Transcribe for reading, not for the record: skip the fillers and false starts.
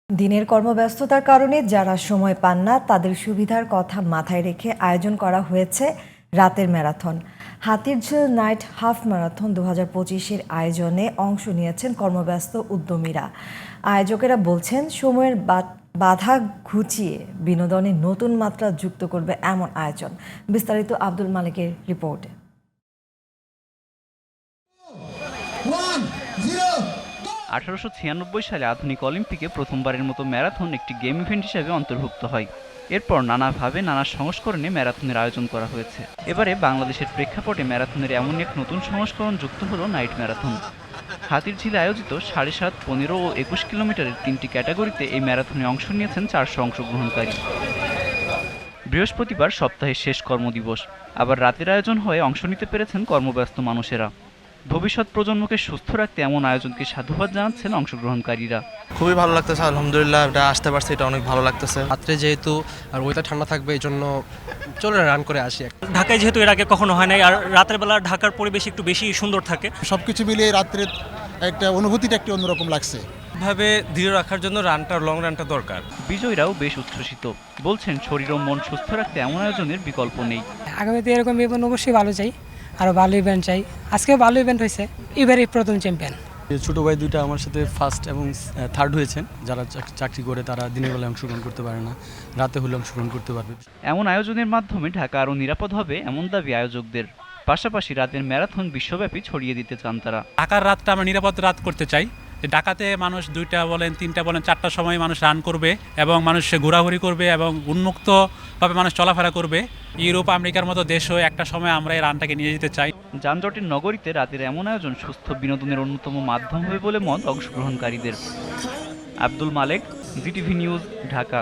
দিনের কর্মব্যস্ততার কারণে যারা সময় পান না তাদের সুবিধার কথা মাথায় রেখে আয়োজন করা হয়েছে রাতের marathon. Hatirjheel night half marathon 2025-এর আয়োজনে অংশ নিয়েছেন কর্মব্যস্ত উদ্যমীরা। আয়োজকেরা বলছেন সময়ের বাধা ঘুচিয়ে বিনোদনে নতুন মাত্রা যুক্ত করবে এমন আয়োজন। বিস্তারিত আব্দুল মালিকের রিপোর্টে। 1896 সালে আধুনিক অলিম্পিকে প্রথমবারের মতো ম্যারাথন একটি গেম ইভেন্ট হিসেবে অন্তর্ভুক্ত হয়। এরপর নানাভাবে নানা সংস্করণে ম্যারাথনের আয়োজন করা হয়েছে। এবারে বাংলাদেশের প্রেক্ষাপটে ম্যারাথনের এমন এক নতুন সংস্করণ যুক্ত হলো নাইট ম্যারাথন। হাতিরঝিলে আয়োজিত 7.5, 15 ও 21 কিলোমিটারের 3টি ক্যাটাগরিতে এই ম্যারাথনে অংশ নিয়েছেন 400 অংশগ্রহণকারী। বৃহস্পতিবার সপ্তাহের শেষ কর্মদিবস, আবার রাতের আয়োজন হয়ে অংশ নিতে পেরেছেন কর্মব্যস্ত মানুষেরা। ভবিষ্যৎ প্রজন্মকে সুস্থ রাখতে এমন আয়োজনকে সাধুবাদ জানাচ্ছেন অংশগ্রহণকারীরা। খুবই ভালো লাগতেছে, আলহামদুলিল্লাহ এটা আসতে পারছি, এটা অনেক ভালো লাগতেছে। রাত্রে যেহেতু আর ওয়েদার ঠান্ডা থাকবে এই জন্য চলে রান করে আসি। ঢাকায় যেহেতু এর আগে কখনো হয় নাই, আর রাতের বেলা ঢাকার পরিবেশ একটু বেশি সুন্দর থাকে। সবকিছু মিলিয়ে রাত্রের একটা অনুভূতিটা একটু অন্যরকম লাগছে। ভাবে দৃঢ় রাখার জন্য লং রানটা দরকার। বিজয়ীরাও বেশ উচ্ছ্বসিত, বলছেন শরীর ও মন সুস্থ রাখতে এমন আয়োজনের বিকল্প নেই। আগামীতে এরকম ইভেন্ট অবশ্যই ভালো চাই, আরও ভালো ইভেন্ট চাই। আজকেও ভালো ইভেন্ট হয়েছে, এবারই প্রথম চ্যাম্পিয়ন। ছোটো ভাই দুইটা আমার সাথে ফার্স্ট এবং থার্ড হয়েছেন। যারা চাকরি করে তারা দিনের বেলায় অংশগ্রহণ করতে পারে না, রাতে হলে অংশগ্রহণ করতে পারবে। এমন আয়োজনের মাধ্যমে ঢাকা আরও নিরাপদ হবে এমন দাবি আয়োজকদের। পাশাপাশি রাতের ম্যারাথন বিশ্বব্যাপী ছড়িয়ে দিতে চান তারা। ঢাকার রাতটা আমরা নিরাপদ রাত করতে চাই। ঢাকাতে মানুষ 2টা বলেন 3টা বলেন 4টার সময় মানুষ রান করবে এবং মানুষ ঘোরাঘুরি করবে এবং উন্মুক্তভাবে মানুষ চলাফেরা করবে। ইউরোপ আমেরিকার মতো দেশও একটা সময় আমরা এই রানটাকে নিয়ে যেতে চাই। যানজটের নগরীতে রাতের এমন আয়োজন সুস্থ বিনোদনের অন্যতম মাধ্যম হবে বলে মত অংশগ্রহণকারীদের। আব্দুল মালেক, জিটিভি নিউজ, ঢাকা।